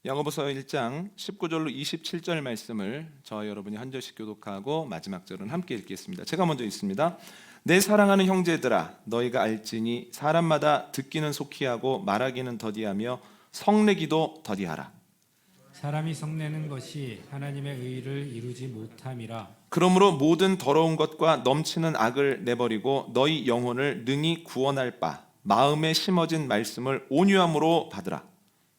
야고보서 1장 19절로 27절 말씀을 저와 여러분이 한 절씩 교독하고 마지막 절은 함께 읽겠습니다. 제가 먼저 읽습니다. 내 사랑하는 형제들아, 너희가 알지니 사람마다 듣기는 속히 하고 말하기는 더디하며 성내기도 더디하라. 사람이 성내는 것이 하나님의 의를 이루지 못함이라. 그러므로 모든 더러운 것과 넘치는 악을 내버리고 너희 영혼을 능히 구원할 바 마음에 심어진 말씀을 온유함으로 받으라.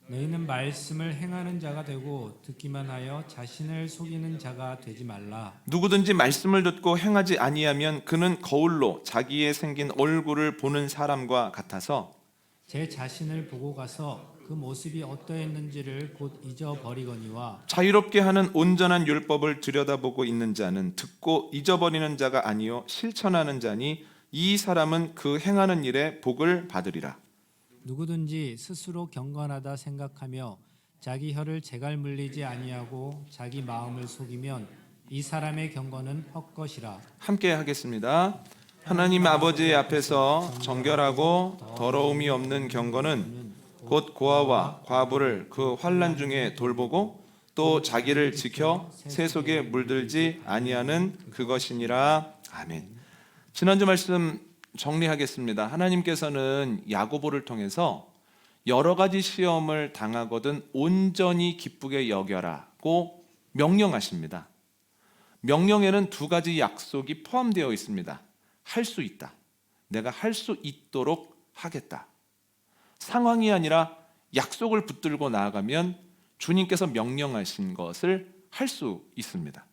너희는 말씀을 행하는 자가 되고 듣기만 하여 자신을 속이는 자가 되지 말라. 누구든지 말씀을 듣고 행하지 아니하면 그는 거울로 자기의 생긴 얼굴을 보는 사람과 같아서 제 자신을 보고 가서 그 모습이 어떠했는지를 곧 잊어버리거니와 자유롭게 하는 온전한 율법을 들여다보고 있는 자는 듣고 잊어버리는 자가 아니요 실천하는 자니 이 사람은 그 행하는 일에 복을 받으리라. 누구든지 스스로 경건하다 생각하며 자기 혀를 재갈 물리지 아니하고 자기 마음을 속이면 이 사람의 경건은 헛것이라. 함께 하겠습니다. 하나님 아버지 앞에서 정결하고 더러움이 없는 경건은 곧 고아와 과부를 그 환난 중에 돌보고 또 자기를 지켜 새 속에 물들지 아니하는 그것이니라. 아멘. 지난주 말씀 정리하겠습니다. 하나님께서는 야고보를 통해서 여러 가지 시험을 당하거든 온전히 기쁘게 여겨라고 명령하십니다. 명령에는 두 가지 약속이 포함되어 있습니다. 할 수 있다. 내가 할 수 있도록 하겠다. 상황이 아니라 약속을 붙들고 나아가면 주님께서 명령하신 것을 할 수 있습니다.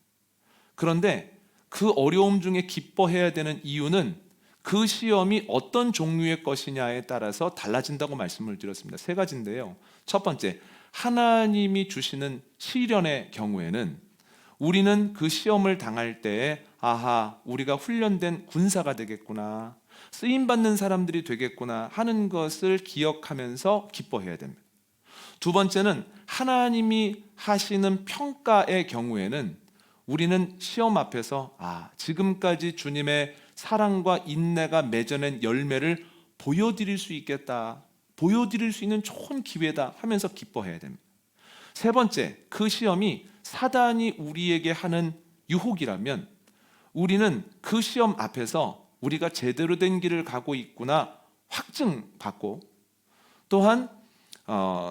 그런데 그 어려움 중에 기뻐해야 되는 이유는 그 시험이 어떤 종류의 것이냐에 따라서 달라진다고 말씀을 드렸습니다. 세 가지인데요. 첫 번째, 하나님이 주시는 시련의 경우에는 우리는 그 시험을 당할 때에 아하, 우리가 훈련된 군사가 되겠구나, 쓰임받는 사람들이 되겠구나 하는 것을 기억하면서 기뻐해야 됩니다. 두 번째는 하나님이 하시는 평가의 경우에는 우리는 시험 앞에서 지금까지 주님의 사랑과 인내가 맺어낸 열매를 보여드릴 수 있겠다, 보여드릴 수 있는 좋은 기회다 하면서 기뻐해야 됩니다. 세 번째, 그 시험이 사단이 우리에게 하는 유혹이라면 우리는 그 시험 앞에서 우리가 제대로 된 길을 가고 있구나 확증받고, 또한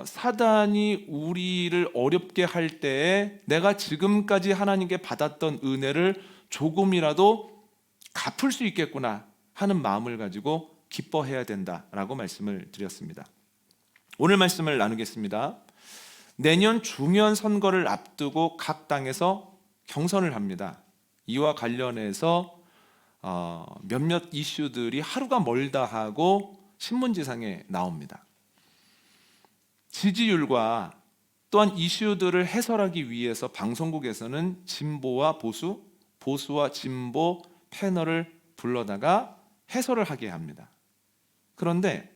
사단이 우리를 어렵게 할 때에 내가 지금까지 하나님께 받았던 은혜를 조금이라도 갚을 수 있겠구나 하는 마음을 가지고 기뻐해야 된다라고 말씀을 드렸습니다. 오늘 말씀을 나누겠습니다. 내년 중요한 선거를 앞두고 각 당에서 경선을 합니다. 이와 관련해서 몇몇 이슈들이 하루가 멀다 하고 신문지상에 나옵니다. 지지율과 또한 이슈들을 해설하기 위해서 방송국에서는 진보와 보수, 보수와 진보 패널을 불러다가 해설을 하게 합니다. 그런데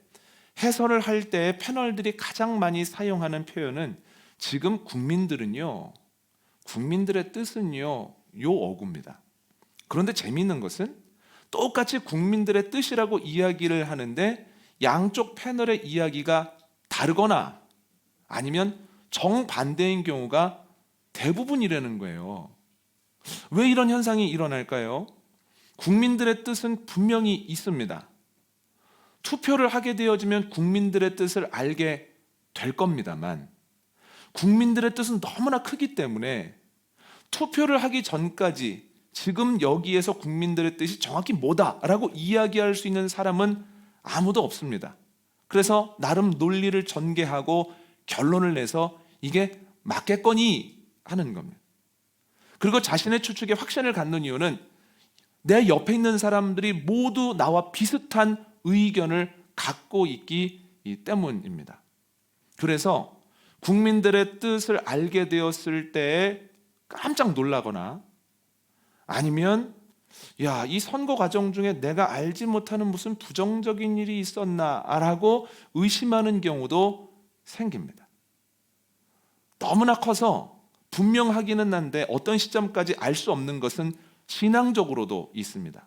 해설을 할 때 패널들이 가장 많이 사용하는 표현은 지금 국민들은요, 국민들의 뜻은요, 요 어구입니다. 그런데 재미있는 것은 똑같이 국민들의 뜻이라고 이야기를 하는데 양쪽 패널의 이야기가 다르거나 아니면 정반대인 경우가 대부분이라는 거예요. 왜 이런 현상이 일어날까요? 국민들의 뜻은 분명히 있습니다. 투표를 하게 되어지면 국민들의 뜻을 알게 될 겁니다만 국민들의 뜻은 너무나 크기 때문에 투표를 하기 전까지 지금 여기에서 국민들의 뜻이 정확히 뭐다라고 이야기할 수 있는 사람은 아무도 없습니다. 그래서 나름 논리를 전개하고 결론을 내서 이게 맞겠거니 하는 겁니다. 그리고 자신의 추측에 확신을 갖는 이유는 내 옆에 있는 사람들이 모두 나와 비슷한 의견을 갖고 있기 때문입니다. 그래서 국민들의 뜻을 알게 되었을 때에 깜짝 놀라거나 아니면 이 선거 과정 중에 내가 알지 못하는 무슨 부정적인 일이 있었나라고 의심하는 경우도 생깁니다. 너무나 커서 분명하기는 한데 어떤 시점까지 알 수 없는 것은 신앙적으로도 있습니다.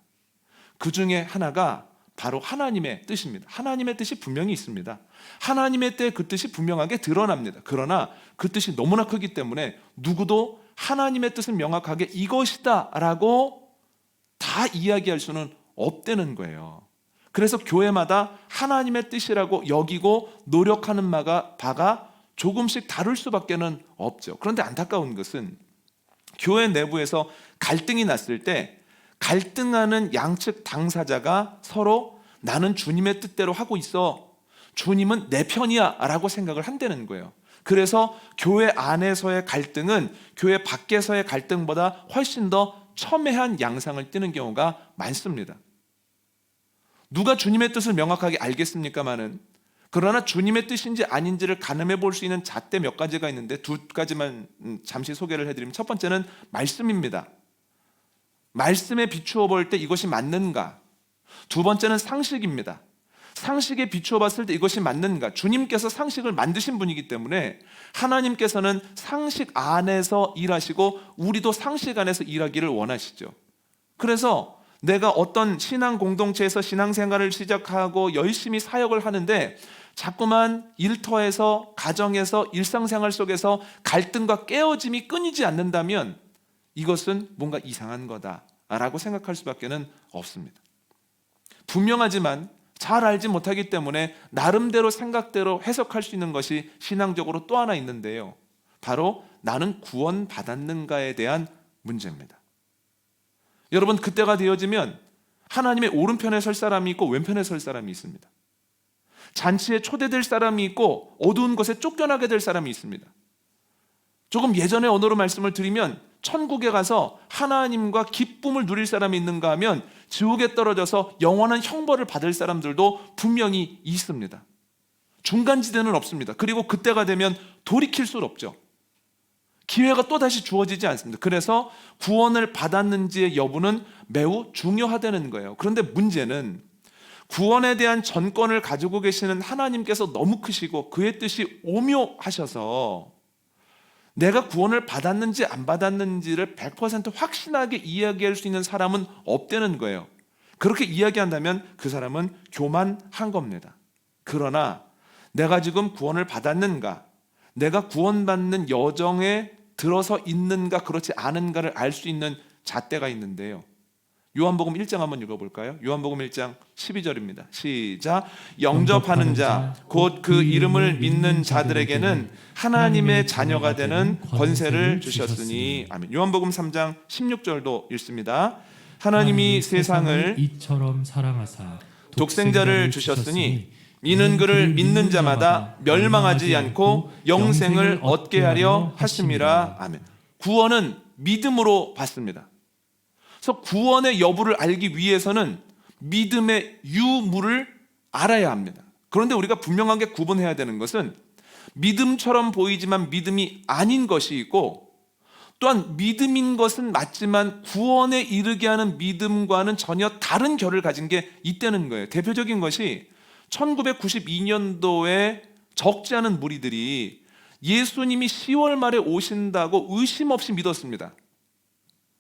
그 중에 하나가 바로 하나님의 뜻입니다. 하나님의 뜻이 분명히 있습니다. 하나님의 때 그 뜻이 분명하게 드러납니다. 그러나 그 뜻이 너무나 크기 때문에 누구도 하나님의 뜻은 명확하게 이것이다 라고 다 이야기할 수는 없다는 거예요. 그래서 교회마다 하나님의 뜻이라고 여기고 노력하는 바가 조금씩 다를 수밖에는 없죠. 그런데 안타까운 것은 교회 내부에서 갈등이 났을 때 갈등하는 양측 당사자가 서로 나는 주님의 뜻대로 하고 있어, 주님은 내 편이야 라고 생각을 한다는 거예요. 그래서 교회 안에서의 갈등은 교회 밖에서의 갈등보다 훨씬 더 첨예한 양상을 띠는 경우가 많습니다. 누가 주님의 뜻을 명확하게 알겠습니까마는, 그러나 주님의 뜻인지 아닌지를 가늠해 볼 수 있는 잣대 몇 가지가 있는데 두 가지만 잠시 소개를 해드리면, 첫 번째는 말씀입니다. 말씀에 비추어 볼 때 이것이 맞는가? 두 번째는 상식입니다. 상식에 비추어 봤을 때 이것이 맞는가? 주님께서 상식을 만드신 분이기 때문에 하나님께서는 상식 안에서 일하시고 우리도 상식 안에서 일하기를 원하시죠. 그래서 내가 어떤 신앙 공동체에서 신앙생활을 시작하고 열심히 사역을 하는데 자꾸만 일터에서, 가정에서, 일상생활 속에서 갈등과 깨어짐이 끊이지 않는다면 이것은 뭔가 이상한 거다라고 생각할 수밖에 없습니다. 분명하지만 잘 알지 못하기 때문에 나름대로 생각대로 해석할 수 있는 것이 신앙적으로 또 하나 있는데요, 바로 나는 구원받았는가에 대한 문제입니다. 여러분, 그때가 되어지면 하나님의 오른편에 설 사람이 있고 왼편에 설 사람이 있습니다. 잔치에 초대될 사람이 있고 어두운 곳에 쫓겨나게 될 사람이 있습니다. 조금 예전의 언어로 말씀을 드리면 천국에 가서 하나님과 기쁨을 누릴 사람이 있는가 하면 지옥에 떨어져서 영원한 형벌을 받을 사람들도 분명히 있습니다. 중간지대는 없습니다. 그리고 그때가 되면 돌이킬 수 없죠. 기회가 또다시 주어지지 않습니다. 그래서 구원을 받았는지의 여부는 매우 중요하다는 거예요. 그런데 문제는 구원에 대한 전권을 가지고 계시는 하나님께서 너무 크시고 그의 뜻이 오묘하셔서 내가 구원을 받았는지 안 받았는지를 100% 확신하게 이야기할 수 있는 사람은 없다는 거예요. 그렇게 이야기한다면 그 사람은 교만한 겁니다. 그러나 내가 지금 구원을 받았는가, 내가 구원받는 여정에 들어서 있는가 그렇지 않은가를 알 수 있는 잣대가 있는데요, 요한복음 1장 한번 읽어볼까요? 요한복음 1장 12절입니다. 시작. 영접하는 자, 곧 그 이름을 믿는 자들에게는 하나님의 자녀가 되는 권세를 주셨으니. 아멘. 요한복음 3장 16절도 읽습니다. 하나님이 세상을 이처럼 사랑하사 독생자를 주셨으니 이는 그를 믿는 자마다 멸망하지 않고 영생을 얻게 하려 하심이라. 아멘. 구원은 믿음으로 받습니다. 그래서 구원의 여부를 알기 위해서는 믿음의 유무를 알아야 합니다. 그런데 우리가 분명하게 구분해야 되는 것은 믿음처럼 보이지만 믿음이 아닌 것이 있고, 또한 믿음인 것은 맞지만 구원에 이르게 하는 믿음과는 전혀 다른 결을 가진 게 있다는 거예요. 대표적인 것이 1992년도에 적지 않은 무리들이 예수님이 10월 말에 오신다고 의심 없이 믿었습니다.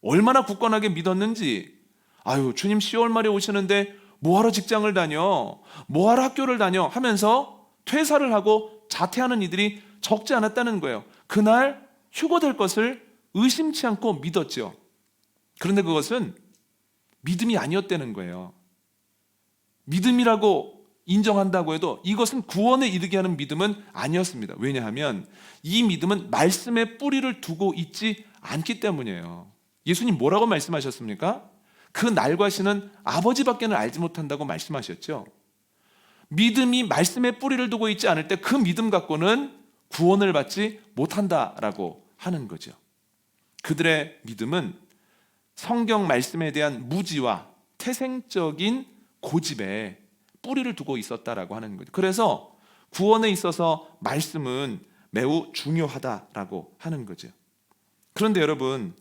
얼마나 굳건하게 믿었는지, 아유, 주님 10월 말에 오시는데 뭐하러 직장을 다녀, 뭐하러 학교를 다녀 하면서 퇴사를 하고 자퇴하는 이들이 적지 않았다는 거예요. 그날 휴거될 것을 의심치 않고 믿었죠. 그런데 그것은 믿음이 아니었다는 거예요. 믿음이라고 인정한다고 해도 이것은 구원에 이르게 하는 믿음은 아니었습니다. 왜냐하면 이 믿음은 말씀에 뿌리를 두고 있지 않기 때문이에요. 예수님 뭐라고 말씀하셨습니까? 그 날과 시는 아버지밖에는 알지 못한다고 말씀하셨죠. 믿음이 말씀에 뿌리를 두고 있지 않을 때 그 믿음 갖고는 구원을 받지 못한다라고 하는 거죠. 그들의 믿음은 성경 말씀에 대한 무지와 태생적인 고집에 뿌리를 두고 있었다라고 하는 거죠. 그래서 구원에 있어서 말씀은 매우 중요하다라고 하는 거죠. 그런데 여러분,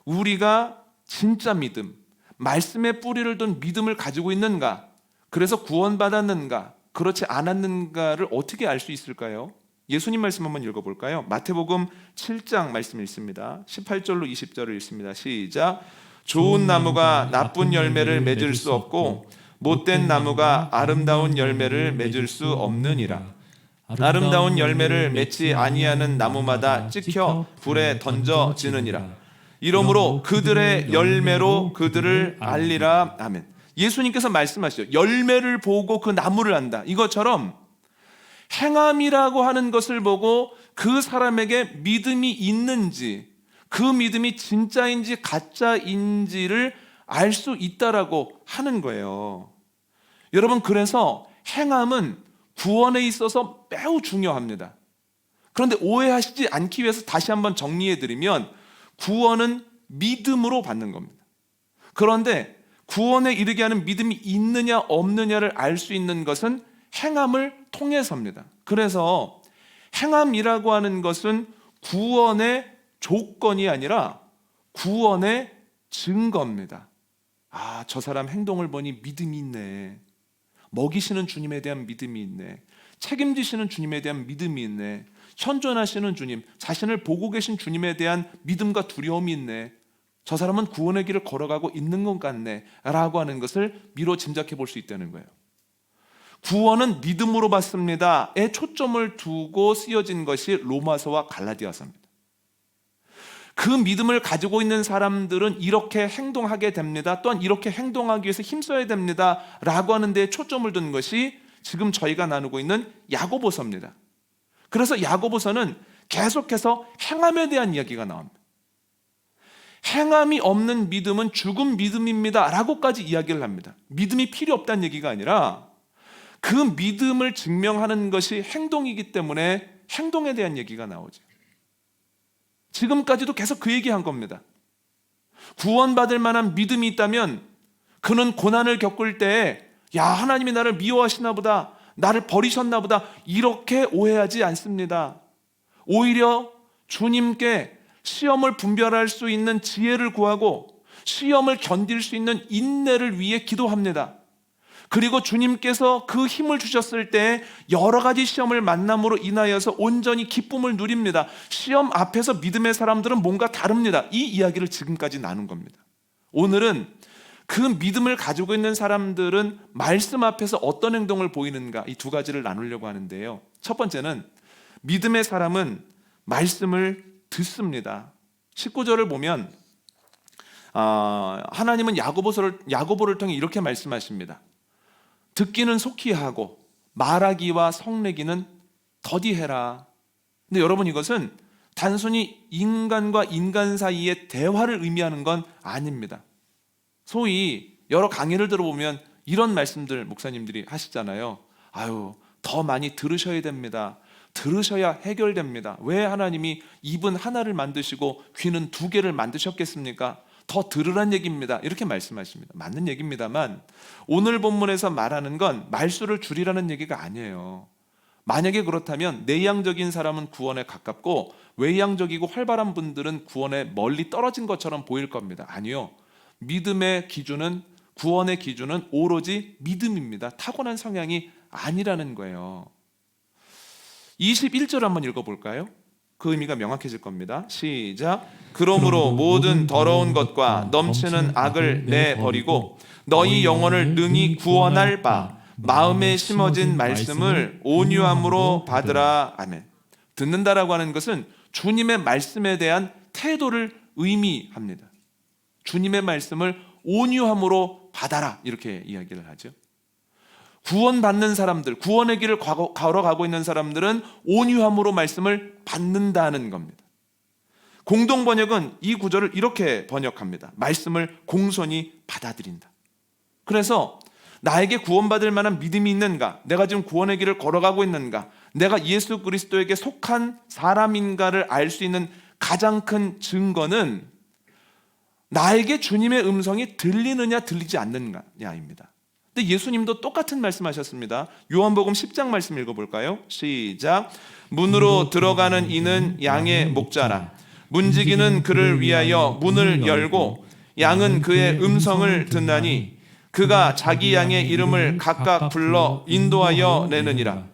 우리가 진짜 믿음, 말씀에 뿌리를 둔 믿음을 가지고 있는가, 그래서 구원받았는가, 그렇지 않았는가를 어떻게 알 수 있을까요? 예수님 말씀 한번 읽어볼까요? 마태복음 7장 말씀 읽습니다. 18절로 20절을 읽습니다. 시작. 좋은 나무가 나쁜 열매를 맺을 수 없고 못된 나무가 아름다운 열매를 맺을 수 없느니라. 아름다운 열매를 맺지 아니하는 나무마다 찍혀 불에 던져지느니라. 이러므로 그들의 열매로 그들을 알리라. 아멘. 예수님께서 말씀하시죠. 열매를 보고 그 나무를 안다. 이것처럼 행함이라고 하는 것을 보고 그 사람에게 믿음이 있는지, 그 믿음이 진짜인지 가짜인지를 알 수 있다라고 하는 거예요. 여러분, 그래서 행함은 구원에 있어서 매우 중요합니다. 그런데 오해하시지 않기 위해서 다시 한번 정리해 드리면, 구원은 믿음으로 받는 겁니다. 그런데 구원에 이르게 하는 믿음이 있느냐 없느냐를 알 수 있는 것은 행함을 통해서입니다. 그래서 행함이라고 하는 것은 구원의 조건이 아니라 구원의 증거입니다. 아, 저 사람 행동을 보니 믿음이 있네. 먹이시는 주님에 대한 믿음이 있네. 책임지시는 주님에 대한 믿음이 있네. 현존하시는 주님, 자신을 보고 계신 주님에 대한 믿음과 두려움이 있네. 저 사람은 구원의 길을 걸어가고 있는 것 같네 라고 하는 것을 미뤄 짐작해 볼 수 있다는 거예요. 구원은 믿음으로 받습니다에 초점을 두고 쓰여진 것이 로마서와 갈라디아서입니다. 그 믿음을 가지고 있는 사람들은 이렇게 행동하게 됩니다. 또한 이렇게 행동하기 위해서 힘써야 됩니다 라고 하는 데에 초점을 둔 것이 지금 저희가 나누고 있는 야고보서입니다. 그래서 야고보서는 계속해서 행함에 대한 이야기가 나옵니다. 행함이 없는 믿음은 죽은 믿음입니다 라고까지 이야기를 합니다. 믿음이 필요 없다는 얘기가 아니라 그 믿음을 증명하는 것이 행동이기 때문에 행동에 대한 얘기가 나오죠. 지금까지도 계속 그 얘기한 겁니다. 구원받을 만한 믿음이 있다면 그는 고난을 겪을 때에 야, 하나님이 나를 미워하시나 보다, 나를 버리셨나 보다, 이렇게 오해하지 않습니다. 오히려 주님께 시험을 분별할 수 있는 지혜를 구하고 시험을 견딜 수 있는 인내를 위해 기도합니다. 그리고 주님께서 그 힘을 주셨을 때 여러 가지 시험을 만남으로 인하여서 온전히 기쁨을 누립니다. 시험 앞에서 믿음의 사람들은 뭔가 다릅니다. 이 이야기를 지금까지 나눈 겁니다. 오늘은 그 믿음을 가지고 있는 사람들은 말씀 앞에서 어떤 행동을 보이는가, 이 두 가지를 나누려고 하는데요. 첫 번째는 믿음의 사람은 말씀을 듣습니다. 19절을 보면 하나님은 야고보를 통해 이렇게 말씀하십니다. 듣기는 속히 하고 말하기와 성내기는 더디해라. 근데 여러분, 이것은 단순히 인간과 인간 사이의 대화를 의미하는 건 아닙니다. 소위 여러 강의를 들어보면 이런 말씀들 목사님들이 하시잖아요. 아유, 더 많이 들으셔야 됩니다. 들으셔야 해결됩니다. 왜 하나님이 입은 하나를 만드시고 귀는 두 개를 만드셨겠습니까? 더 들으란 얘기입니다. 이렇게 말씀하십니다. 맞는 얘기입니다만 오늘 본문에서 말하는 건 말수를 줄이라는 얘기가 아니에요. 만약에 그렇다면 내향적인 사람은 구원에 가깝고 외향적이고 활발한 분들은 구원에 멀리 떨어진 것처럼 보일 겁니다. 아니요. 믿음의 기준은, 구원의 기준은 오로지 믿음입니다. 타고난 성향이 아니라는 거예요. 21절 한번 읽어볼까요? 그 의미가 명확해질 겁니다. 시작. 그러므로 모든 더러운 것과 넘치는 악을 내버리고 너희 영혼을 능히 구원할 바 마음에 심어진 말씀을 온유함으로 받으라. 아멘. 듣는다라고 하는 것은 주님의 말씀에 대한 태도를 의미합니다. 주님의 말씀을 온유함으로 받아라, 이렇게 이야기를 하죠. 구원받는 사람들, 구원의 길을 걸어가고 있는 사람들은 온유함으로 말씀을 받는다는 겁니다. 공동 번역은 이 구절을 이렇게 번역합니다. 말씀을 공손히 받아들인다. 그래서 나에게 구원받을 만한 믿음이 있는가, 내가 지금 구원의 길을 걸어가고 있는가, 내가 예수 그리스도에게 속한 사람인가를 알 수 있는 가장 큰 증거는 나에게 주님의 음성이 들리느냐 들리지 않느냐입니다. 근데 예수님도 똑같은 말씀하셨습니다. 요한복음 10장 말씀 읽어볼까요? 시작. 문으로 들어가는 이는 양의 목자라. 문지기는 그를 위하여 문을 열고 양은 그의 음성을 듣나니 그가 자기 양의 이름을 각각 불러 인도하여 내느니라.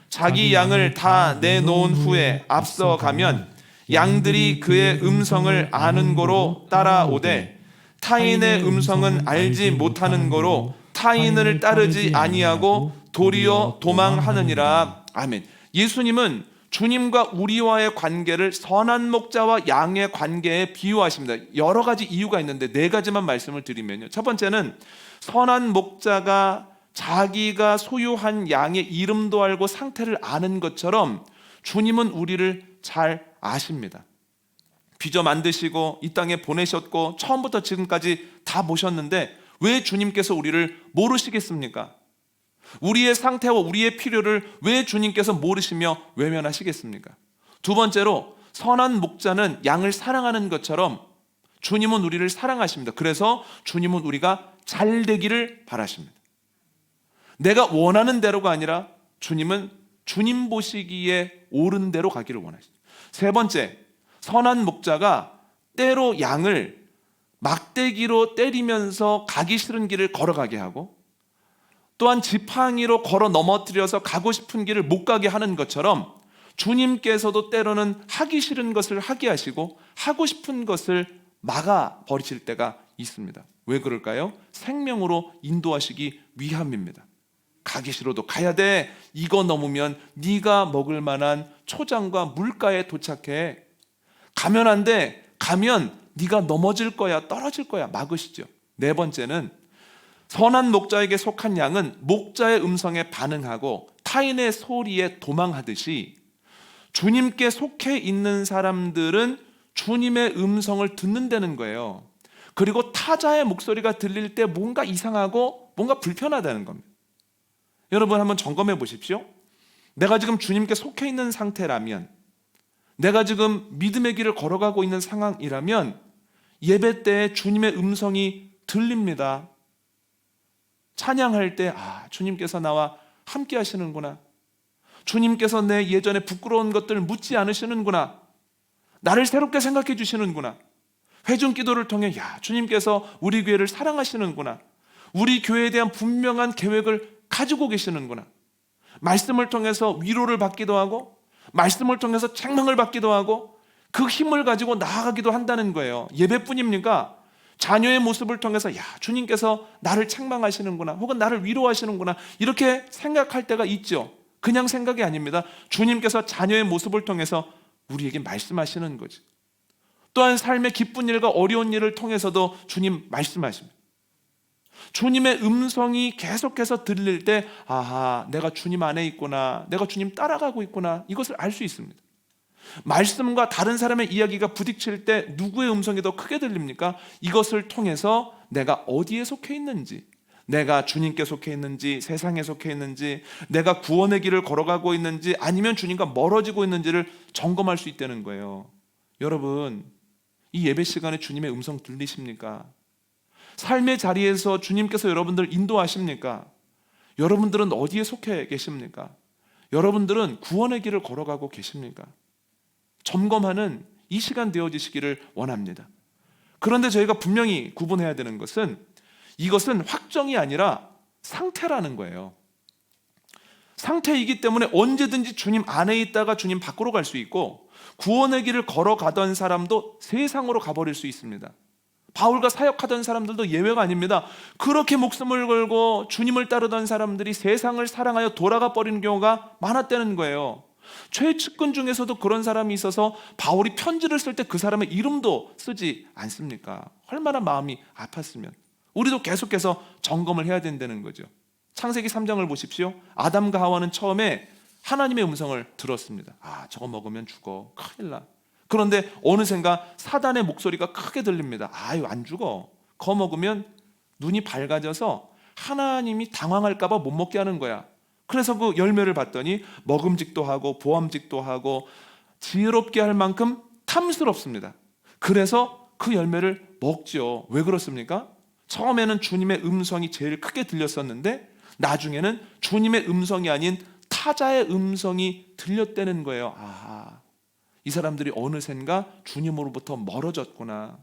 자기 양을 다 내놓은 후에 앞서가면 양들이 그의 음성을 아는 고로 따라오되 타인의 음성은 알지 못하는 고로 타인을 따르지 아니하고 도리어 도망하느니라. 아멘. 예수님은 주님과 우리와의 관계를 선한 목자와 양의 관계에 비유하십니다. 여러 가지 이유가 있는데 네 가지만 말씀을 드리면요. 첫 번째는 선한 목자가 자기가 소유한 양의 이름도 알고 상태를 아는 것처럼 주님은 우리를 잘 아십니다. 빚어 만드시고 이 땅에 보내셨고 처음부터 지금까지 다 모셨는데 왜 주님께서 우리를 모르시겠습니까? 우리의 상태와 우리의 필요를 왜 주님께서 모르시며 외면하시겠습니까? 두 번째로 선한 목자는 양을 사랑하는 것처럼 주님은 우리를 사랑하십니다. 그래서 주님은 우리가 잘 되기를 바라십니다. 내가 원하는 대로가 아니라 주님은 주님 보시기에 옳은 대로 가기를 원하십니다. 세 번째, 선한 목자가 때로 양을 막대기로 때리면서 가기 싫은 길을 걸어가게 하고 또한 지팡이로 걸어 넘어뜨려서 가고 싶은 길을 못 가게 하는 것처럼 주님께서도 때로는 하기 싫은 것을 하게 하시고 하고 싶은 것을 막아 버리실 때가 있습니다. 왜 그럴까요? 생명으로 인도하시기 위함입니다. 가기 싫어도 가야 돼. 이거 넘으면 네가 먹을 만한 초장과 물가에 도착해. 가면 안 돼. 가면 네가 넘어질 거야, 떨어질 거야. 막으시죠. 네 번째는 선한 목자에게 속한 양은 목자의 음성에 반응하고 타인의 소리에 도망하듯이 주님께 속해 있는 사람들은 주님의 음성을 듣는다는 거예요. 그리고 타자의 목소리가 들릴 때 뭔가 이상하고 뭔가 불편하다는 겁니다. 여러분 한번 점검해 보십시오. 내가 지금 주님께 속해 있는 상태라면, 내가 지금 믿음의 길을 걸어가고 있는 상황이라면 예배 때 주님의 음성이 들립니다. 찬양할 때 주님께서 나와 함께 하시는구나. 주님께서 내 예전에 부끄러운 것들 묻지 않으시는구나. 나를 새롭게 생각해 주시는구나. 회중 기도를 통해 주님께서 우리 교회를 사랑하시는구나. 우리 교회에 대한 분명한 계획을 가지고 계시는구나. 말씀을 통해서 위로를 받기도 하고 말씀을 통해서 책망을 받기도 하고 그 힘을 가지고 나아가기도 한다는 거예요. 예배뿐입니까? 자녀의 모습을 통해서 주님께서 나를 책망하시는구나 혹은 나를 위로하시는구나 이렇게 생각할 때가 있죠. 그냥 생각이 아닙니다. 주님께서 자녀의 모습을 통해서 우리에게 말씀하시는 거지. 또한 삶의 기쁜 일과 어려운 일을 통해서도 주님 말씀하십니다. 주님의 음성이 계속해서 들릴 때 내가 주님 안에 있구나, 내가 주님 따라가고 있구나, 이것을 알 수 있습니다. 말씀과 다른 사람의 이야기가 부딪힐 때 누구의 음성이 더 크게 들립니까? 이것을 통해서 내가 어디에 속해 있는지, 내가 주님께 속해 있는지, 세상에 속해 있는지, 내가 구원의 길을 걸어가고 있는지 아니면 주님과 멀어지고 있는지를 점검할 수 있다는 거예요. 여러분, 이 예배 시간에 주님의 음성 들리십니까? 삶의 자리에서 주님께서 여러분들 인도하십니까? 여러분들은 어디에 속해 계십니까? 여러분들은 구원의 길을 걸어가고 계십니까? 점검하는 이 시간 되어지시기를 원합니다. 그런데 저희가 분명히 구분해야 되는 것은 이것은 확정이 아니라 상태라는 거예요. 상태이기 때문에 언제든지 주님 안에 있다가 주님 밖으로 갈 수 있고 구원의 길을 걸어가던 사람도 세상으로 가버릴 수 있습니다. 바울과 사역하던 사람들도 예외가 아닙니다. 그렇게 목숨을 걸고 주님을 따르던 사람들이 세상을 사랑하여 돌아가 버리는 경우가 많았다는 거예요. 최측근 중에서도 그런 사람이 있어서 바울이 편지를 쓸 때 그 사람의 이름도 쓰지 않습니까? 얼마나 마음이 아팠으면. 우리도 계속해서 점검을 해야 된다는 거죠. 창세기 3장을 보십시오. 아담과 하와는 처음에 하나님의 음성을 들었습니다. 저거 먹으면 죽어, 큰일 나. 그런데 어느샌가 사단의 목소리가 크게 들립니다. 안 죽어. 거 먹으면 눈이 밝아져서 하나님이 당황할까 봐 못 먹게 하는 거야. 그래서 그 열매를 봤더니 먹음직도 하고 보암직도 하고 지혜롭게 할 만큼 탐스럽습니다. 그래서 그 열매를 먹죠. 왜 그렇습니까? 처음에는 주님의 음성이 제일 크게 들렸었는데 나중에는 주님의 음성이 아닌 타자의 음성이 들렸다는 거예요. 이 사람들이 어느샌가 주님으로부터 멀어졌구나.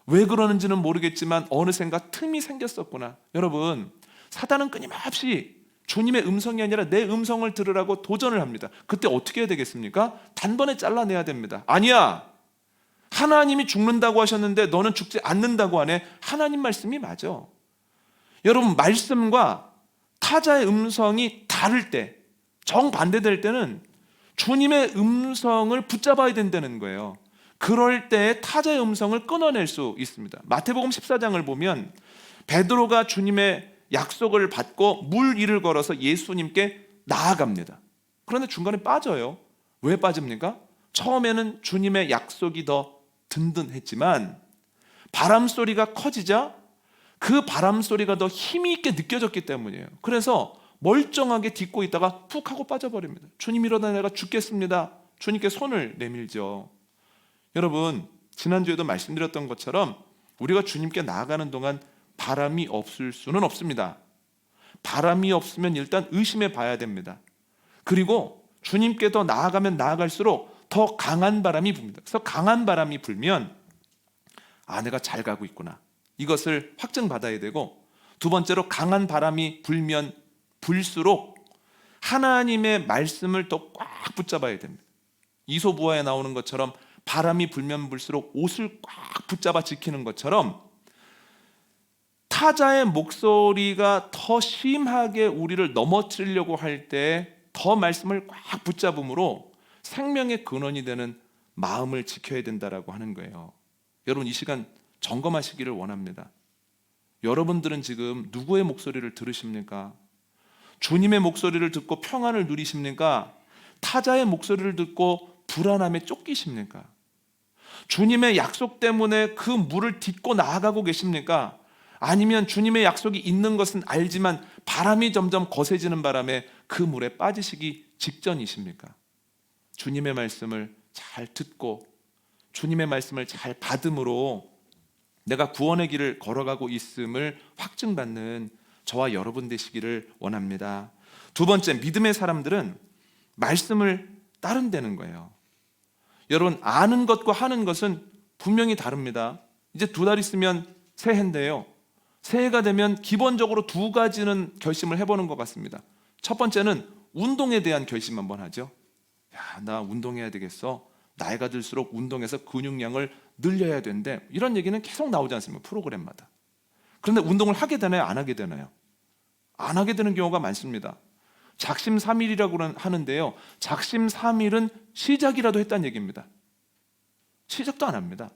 왜 그러는지는 모르겠지만 어느샌가 틈이 생겼었구나. 여러분, 사단은 끊임없이 주님의 음성이 아니라 내 음성을 들으라고 도전을 합니다. 그때 어떻게 해야 되겠습니까? 단번에 잘라내야 됩니다. 아니야, 하나님이 죽는다고 하셨는데 너는 죽지 않는다고 하네. 하나님 말씀이 맞아. 여러분, 말씀과 타자의 음성이 다를 때, 정반대될 때는 주님의 음성을 붙잡아야 된다는 거예요. 그럴 때 타자의 음성을 끊어낼 수 있습니다. 마태복음 14장을 보면 베드로가 주님의 약속을 받고 물 위를 걸어서 예수님께 나아갑니다. 그런데 중간에 빠져요. 왜 빠집니까? 처음에는 주님의 약속이 더 든든했지만 바람 소리가 커지자 그 바람 소리가 더 힘이 있게 느껴졌기 때문이에요. 그래서 멀쩡하게 딛고 있다가 푹 하고 빠져버립니다. 주님, 이러다 내가 죽겠습니다. 주님께 손을 내밀죠. 여러분, 지난주에도 말씀드렸던 것처럼 우리가 주님께 나아가는 동안 바람이 없을 수는 없습니다. 바람이 없으면 일단 의심해 봐야 됩니다. 그리고 주님께 더 나아가면 나아갈수록 더 강한 바람이 붑니다. 그래서 강한 바람이 불면 내가 잘 가고 있구나, 이것을 확증받아야 되고, 두 번째로 강한 바람이 불면 불수록 하나님의 말씀을 더 꽉 붙잡아야 됩니다. 이솝우화에 나오는 것처럼 바람이 불면 불수록 옷을 꽉 붙잡아 지키는 것처럼 타자의 목소리가 더 심하게 우리를 넘어뜨리려고 할 때 더 말씀을 꽉 붙잡음으로 생명의 근원이 되는 마음을 지켜야 된다라고 하는 거예요. 여러분, 이 시간 점검하시기를 원합니다. 여러분들은 지금 누구의 목소리를 들으십니까? 주님의 목소리를 듣고 평안을 누리십니까? 타자의 목소리를 듣고 불안함에 쫓기십니까? 주님의 약속 때문에 그 물을 딛고 나아가고 계십니까? 아니면 주님의 약속이 있는 것은 알지만 바람이 점점 거세지는 바람에 그 물에 빠지시기 직전이십니까? 주님의 말씀을 잘 듣고 주님의 말씀을 잘 받음으로 내가 구원의 길을 걸어가고 있음을 확증받는 저와 여러분 되시기를 원합니다. 두 번째, 믿음의 사람들은 말씀을 따른다는 거예요. 여러분, 아는 것과 하는 것은 분명히 다릅니다. 이제 2달 있으면 새해인데요, 새해가 되면 기본적으로 2가지는 결심을 해보는 것 같습니다. 첫 번째는 운동에 대한 결심 한번 하죠. 나 운동해야 되겠어. 나이가 들수록 운동해서 근육량을 늘려야 되는데, 이런 얘기는 계속 나오지 않습니까? 프로그램마다. 그런데 운동을 하게 되나요? 안 하게 되나요? 안 하게 되는 경우가 많습니다. 작심삼일이라고 하는데요, 작심삼일은 시작이라도 했다는 얘기입니다. 시작도 안 합니다.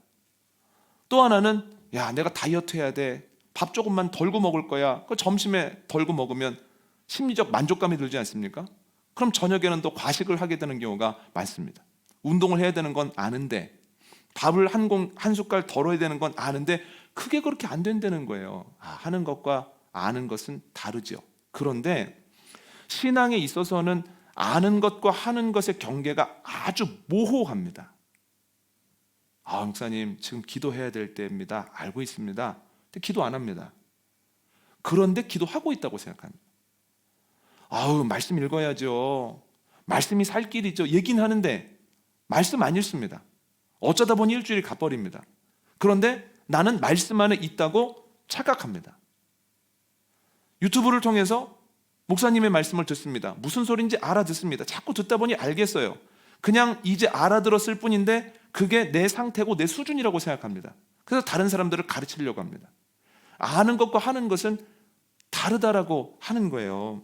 또 하나는 내가 다이어트 해야 돼. 밥 조금만 덜고 먹을 거야. 그 점심에 덜고 먹으면 심리적 만족감이 들지 않습니까? 그럼 저녁에는 또 과식을 하게 되는 경우가 많습니다. 운동을 해야 되는 건 아는데, 밥을 한 숟갈 덜어야 되는 건 아는데 그게 그렇게 안 된다는 거예요. 하는 것과 아는 것은 다르죠. 그런데 신앙에 있어서는 아는 것과 하는 것의 경계가 아주 모호합니다. 목사님, 지금 기도해야 될 때입니다. 알고 있습니다. 근데 기도 안 합니다. 그런데 기도하고 있다고 생각합니다. 말씀 읽어야죠. 말씀이 살 길이죠. 얘기는 하는데 말씀 안 읽습니다. 어쩌다 보니 일주일이 가버립니다. 그런데 나는 말씀 안에 있다고 착각합니다. 유튜브를 통해서 목사님의 말씀을 듣습니다. 무슨 소리인지 알아듣습니다. 자꾸 듣다 보니 알겠어요. 그냥 이제 알아들었을 뿐인데 그게 내 상태고 내 수준이라고 생각합니다. 그래서 다른 사람들을 가르치려고 합니다. 아는 것과 하는 것은 다르다라고 하는 거예요.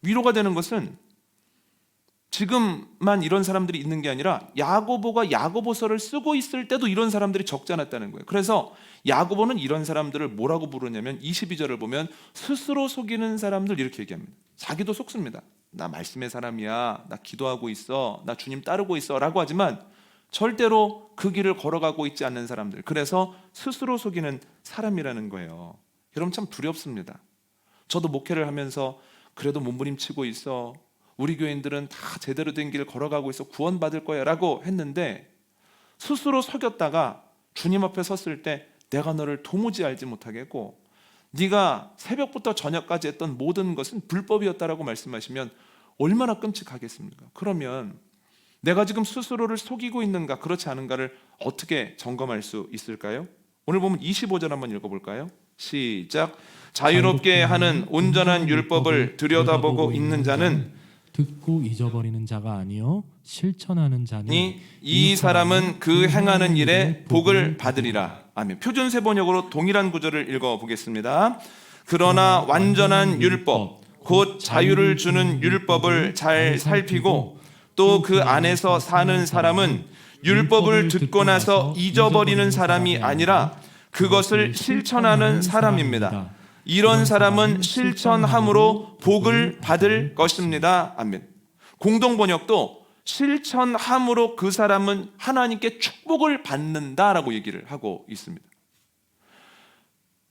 위로가 되는 것은 지금만 이런 사람들이 있는 게 아니라 야고보가 야고보서를 쓰고 있을 때도 이런 사람들이 적지 않았다는 거예요. 그래서 야고보는 이런 사람들을 뭐라고 부르냐면 22절을 보면 스스로 속이는 사람들 이렇게 얘기합니다. 자기도 속습니다. 나 말씀의 사람이야, 나 기도하고 있어, 나 주님 따르고 있어 라고 하지만 절대로 그 길을 걸어가고 있지 않는 사람들, 그래서 스스로 속이는 사람이라는 거예요. 여러분, 참 두렵습니다. 저도 목회를 하면서 그래도 몸부림치고 있어, 우리 교인들은 다 제대로 된 길을 걸어가고 있어, 구원받을 거야 라고 했는데 스스로 속였다가 주님 앞에 섰을 때 내가 너를 도무지 알지 못하겠고 네가 새벽부터 저녁까지 했던 모든 것은 불법이었다라고 말씀하시면 얼마나 끔찍하겠습니까? 그러면 내가 지금 스스로를 속이고 있는가 그렇지 않은가를 어떻게 점검할 수 있을까요? 오늘 보면 25절 한번 읽어볼까요? 시작. 자유롭게 하는 온전한 율법을 들여다보고 있는 자는 듣고 잊어버리는 자가 아니요 실천하는 자니 이 사람은 그 행하는 일에 복을 받으리라. 아멘. 표준세 번역으로 동일한 구절을 읽어보겠습니다. 그러나 완전한 율법, 곧 자유를 주는 율법을 잘 살피고 또 그 안에서 사는 사람은 율법을 듣고 나서 잊어버리는 사람이 아니라 그것을 실천하는 사람입니다. 이런 사람은 실천함으로 복을 받을 것입니다. 아멘. 공동번역도 실천함으로 그 사람은 하나님께 축복을 받는다라고 얘기를 하고 있습니다.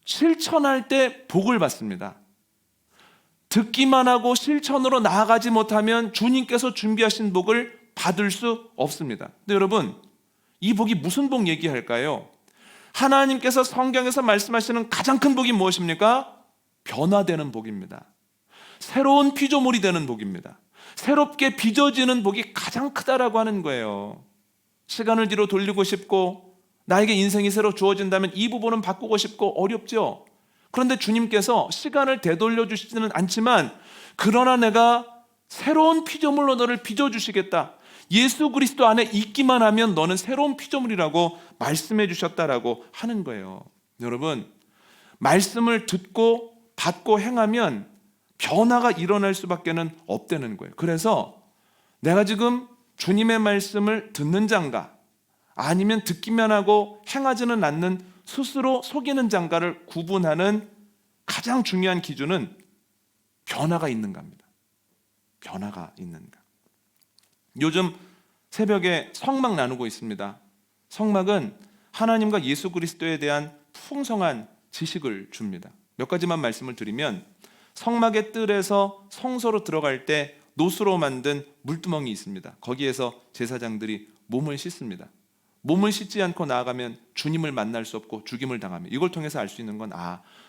실천할 때 복을 받습니다. 듣기만 하고 실천으로 나아가지 못하면 주님께서 준비하신 복을 받을 수 없습니다. 근데 여러분, 이 복이 무슨 복 얘기할까요? 하나님께서 성경에서 말씀하시는 가장 큰 복이 무엇입니까? 변화되는 복입니다. 새로운 피조물이 되는 복입니다. 새롭게 빚어지는 복이 가장 크다라고 하는 거예요. 시간을 뒤로 돌리고 싶고 나에게 인생이 새로 주어진다면 이 부분은 바꾸고 싶고 어렵죠. 그런데 주님께서 시간을 되돌려 주시지는 않지만 그러나 내가 새로운 피조물로 너를 빚어주시겠다. 예수 그리스도 안에 있기만 하면 너는 새로운 피조물이라고 말씀해 주셨다라고 하는 거예요. 여러분, 말씀을 듣고 받고 행하면 변화가 일어날 수밖에 없다는 거예요. 그래서 내가 지금 주님의 말씀을 듣는 자인가 아니면 듣기만 하고 행하지는 않는 스스로 속이는 자인가를 구분하는 가장 중요한 기준은 변화가 있는가입니다. 변화가 있는가. 요즘 새벽에 성막 나누고 있습니다. 성막은 하나님과 예수 그리스도에 대한 풍성한 지식을 줍니다. 몇 가지만 말씀을 드리면 성막의 뜰에서 성소로 들어갈 때 노수로 만든 물두멍이 있습니다. 거기에서 제사장들이 몸을 씻습니다. 몸을 씻지 않고 나아가면 주님을 만날 수 없고 죽임을 당하며 이걸 통해서 알 수 있는 건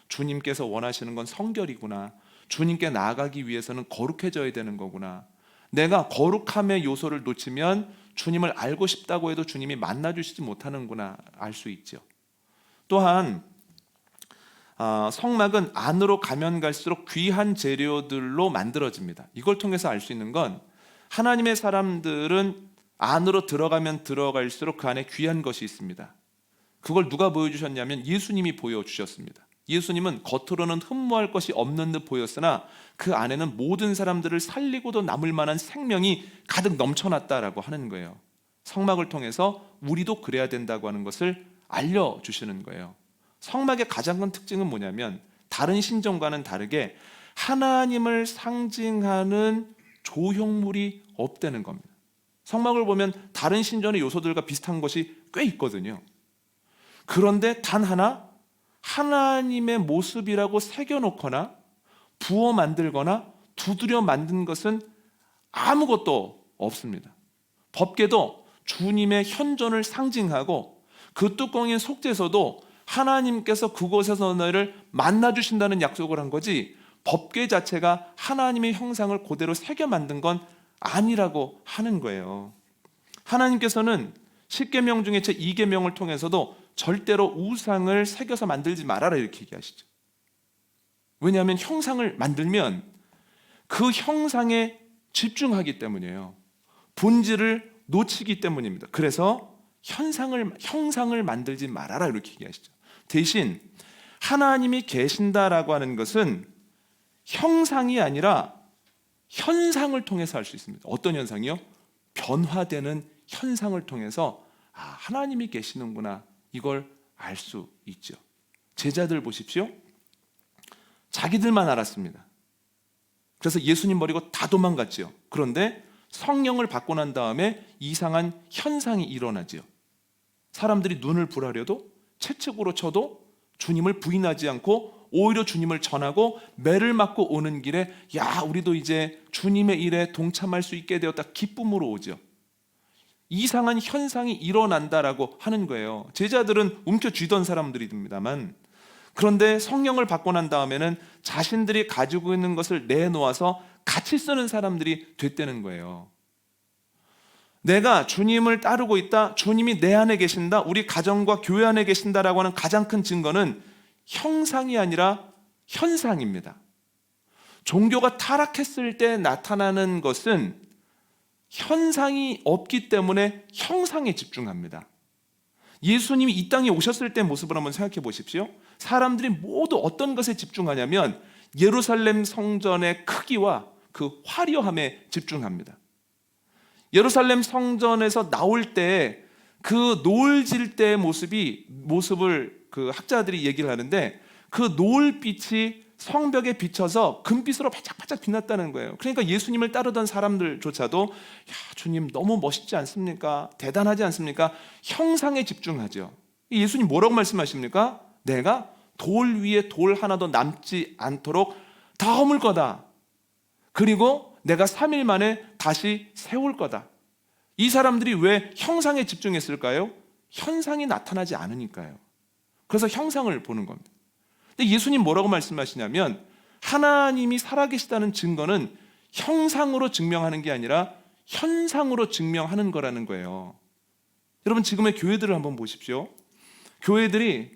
주님께서 원하시는 건 성결이구나. 주님께 나아가기 위해서는 거룩해져야 되는 거구나. 내가 거룩함의 요소를 놓치면 주님을 알고 싶다고 해도 주님이 만나주시지 못하는구나 알 수 있죠. 또한 성막은 안으로 가면 갈수록 귀한 재료들로 만들어집니다. 이걸 통해서 알 수 있는 건 하나님의 사람들은 안으로 들어가면 들어갈수록 그 안에 귀한 것이 있습니다. 그걸 누가 보여주셨냐면 예수님이 보여주셨습니다. 예수님은 겉으로는 흠모할 것이 없는 듯 보였으나 그 안에는 모든 사람들을 살리고도 남을 만한 생명이 가득 넘쳐났다라고 하는 거예요. 성막을 통해서 우리도 그래야 된다고 하는 것을 알려주시는 거예요. 성막의 가장 큰 특징은 뭐냐면 다른 신전과는 다르게 하나님을 상징하는 조형물이 없다는 겁니다. 성막을 보면 다른 신전의 요소들과 비슷한 것이 꽤 있거든요. 그런데 단 하나 하나님의 모습이라고 새겨놓거나 부어 만들거나 두드려 만든 것은 아무것도 없습니다. 법궤도 주님의 현존을 상징하고 그 뚜껑인 속죄서도 하나님께서 그곳에서 너를 만나주신다는 약속을 한 거지 법궤 자체가 하나님의 형상을 그대로 새겨 만든 건 아니라고 하는 거예요. 하나님께서는 10계명 중에 제 2계명을 통해서도 절대로 우상을 새겨서 만들지 말아라 이렇게 얘기하시죠. 왜냐하면 형상을 만들면 그 형상에 집중하기 때문이에요. 본질을 놓치기 때문입니다. 그래서 형상을 만들지 말아라 이렇게 얘기하시죠. 대신 하나님이 계신다라고 하는 것은 형상이 아니라 현상을 통해서 알 수 있습니다. 어떤 현상이요? 변화되는 현상을 통해서 하나님이 계시는구나 이걸 알 수 있죠. 제자들 보십시오. 자기들만 알았습니다. 그래서 예수님 버리고 다 도망갔죠. 그런데 성령을 받고 난 다음에 이상한 현상이 일어나죠. 사람들이 눈을 불하려도 채찍으로 쳐도 주님을 부인하지 않고 오히려 주님을 전하고 매를 맞고 오는 길에 우리도 이제 주님의 일에 동참할 수 있게 되었다 기쁨으로 오죠. 이상한 현상이 일어난다라고 하는 거예요. 제자들은 움켜쥐던 사람들입니다만 그런데 성령을 받고 난 다음에는 자신들이 가지고 있는 것을 내놓아서 같이 쓰는 사람들이 됐다는 거예요. 내가 주님을 따르고 있다, 주님이 내 안에 계신다, 우리 가정과 교회 안에 계신다라고 하는 가장 큰 증거는 형상이 아니라 현상입니다. 종교가 타락했을 때 나타나는 것은 현상이 없기 때문에 형상에 집중합니다. 예수님이 이 땅에 오셨을 때 모습을 한번 생각해 보십시오. 사람들이 모두 어떤 것에 집중하냐면 예루살렘 성전의 크기와 그 화려함에 집중합니다. 예루살렘 성전에서 나올 때 그 노을 질 때의 모습을 그 학자들이 얘기를 하는데, 그 노을빛이 성벽에 비쳐서 금빛으로 바짝바짝 빛났다는 거예요. 그러니까 예수님을 따르던 사람들조차도 야, 주님 너무 멋있지 않습니까? 대단하지 않습니까? 형상에 집중하죠. 예수님 뭐라고 말씀하십니까? 내가 돌 위에 돌 하나도 남지 않도록 다 허물 거다. 그리고 내가 3일 만에 다시 세울 거다. 이 사람들이 왜 형상에 집중했을까요? 현상이 나타나지 않으니까요. 그래서 형상을 보는 겁니다. 근데 예수님 뭐라고 말씀하시냐면, 하나님이 살아계시다는 증거는 형상으로 증명하는 게 아니라 현상으로 증명하는 거라는 거예요. 여러분, 지금의 교회들을 한번 보십시오. 교회들이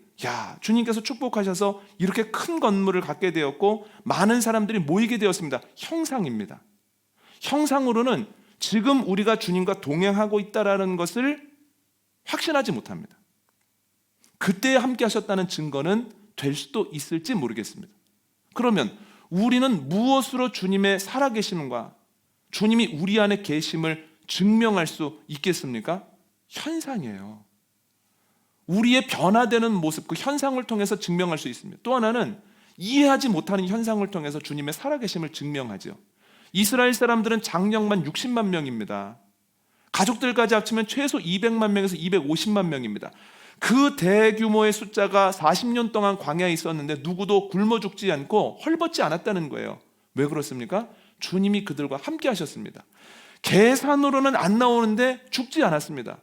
주님께서 축복하셔서 이렇게 큰 건물을 갖게 되었고 많은 사람들이 모이게 되었습니다. 형상입니다. 형상으로는 지금 우리가 주님과 동행하고 있다는 것을 확신하지 못합니다. 그때 함께 하셨다는 증거는 될 수도 있을지 모르겠습니다. 그러면 우리는 무엇으로 주님의 살아계심과 주님이 우리 안에 계심을 증명할 수 있겠습니까? 현상이에요. 우리의 변화되는 모습, 그 현상을 통해서 증명할 수 있습니다. 또 하나는 이해하지 못하는 현상을 통해서 주님의 살아계심을 증명하죠. 이스라엘 사람들은 장령만 60만 명입니다. 가족들까지 합치면 최소 200만 명에서 250만 명입니다. 그 대규모의 숫자가 40년 동안 광야에 있었는데 누구도 굶어 죽지 않고 헐벗지 않았다는 거예요. 왜 그렇습니까? 주님이 그들과 함께 하셨습니다. 계산으로는 안 나오는데 죽지 않았습니다.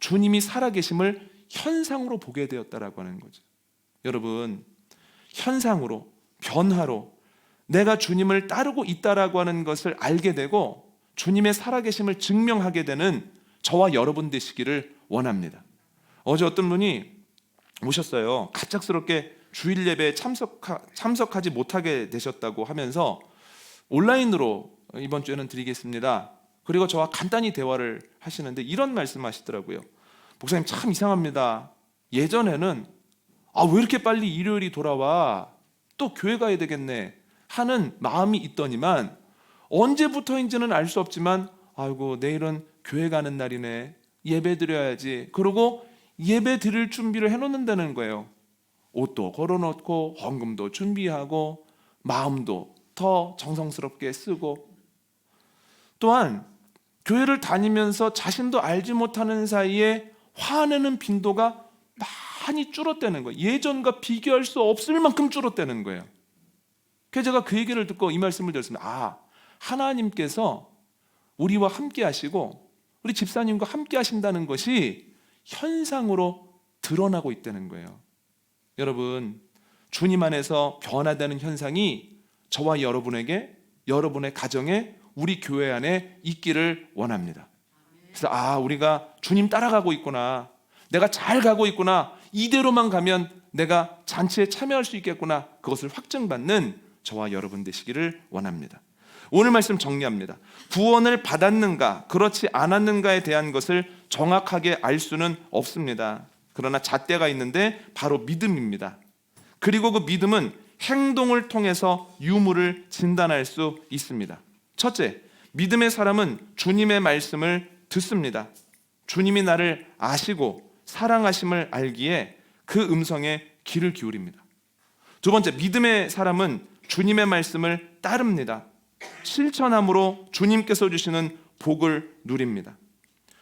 주님이 살아계심을 현상으로 보게 되었다라고 하는 거죠. 여러분, 현상으로, 변화로 내가 주님을 따르고 있다라고 하는 것을 알게 되고 주님의 살아계심을 증명하게 되는 저와 여러분 되시기를 원합니다. 어제 어떤 분이 오셨어요. 갑작스럽게 주일 예배에 참석하지 못하게 되셨다고 하면서 온라인으로 이번 주에는 드리겠습니다. 그리고 저와 간단히 대화를 하시는데 이런 말씀하시더라고요. 목사님, 참 이상합니다. 예전에는 왜 이렇게 빨리 일요일이 돌아와? 또 교회 가야 되겠네 하는 마음이 있더니만 언제부터인지는 알 수 없지만 아이고, 내일은 교회 가는 날이네, 예배 드려야지, 그러고 예배 드릴 준비를 해놓는다는 거예요. 옷도 걸어놓고 헌금도 준비하고 마음도 더 정성스럽게 쓰고, 또한 교회를 다니면서 자신도 알지 못하는 사이에 화내는 빈도가 많이 줄었다는 거예요. 예전과 비교할 수 없을 만큼 줄었다는 거예요. 그래서 제가 그 얘기를 듣고 이 말씀을 드렸습니다. 하나님께서 우리와 함께 하시고 우리 집사님과 함께 하신다는 것이 현상으로 드러나고 있다는 거예요. 여러분, 주님 안에서 변화되는 현상이 저와 여러분에게, 여러분의 가정에, 우리 교회 안에 있기를 원합니다. 그래서 우리가 주님 따라가고 있구나, 내가 잘 가고 있구나, 이대로만 가면 내가 잔치에 참여할 수 있겠구나, 그것을 확증받는 저와 여러분 되시기를 원합니다. 오늘 말씀 정리합니다. 구원을 받았는가 그렇지 않았는가에 대한 것을 정확하게 알 수는 없습니다. 그러나 잣대가 있는데 바로 믿음입니다. 그리고 그 믿음은 행동을 통해서 유무를 진단할 수 있습니다. 첫째, 믿음의 사람은 주님의 말씀을 듣습니다. 주님이 나를 아시고 사랑하심을 알기에 그 음성에 귀를 기울입니다. 두 번째, 믿음의 사람은 주님의 말씀을 따릅니다. 실천함으로 주님께서 주시는 복을 누립니다.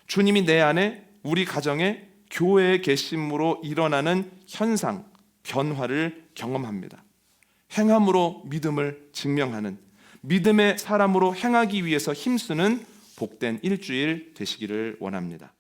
주님이 내 안에, 우리 가정에, 교회에 계심으로 일어나는 현상, 변화를 경험합니다. 행함으로 믿음을 증명하는, 믿음의 사람으로 행하기 위해서 힘쓰는 복된 일주일 되시기를 원합니다.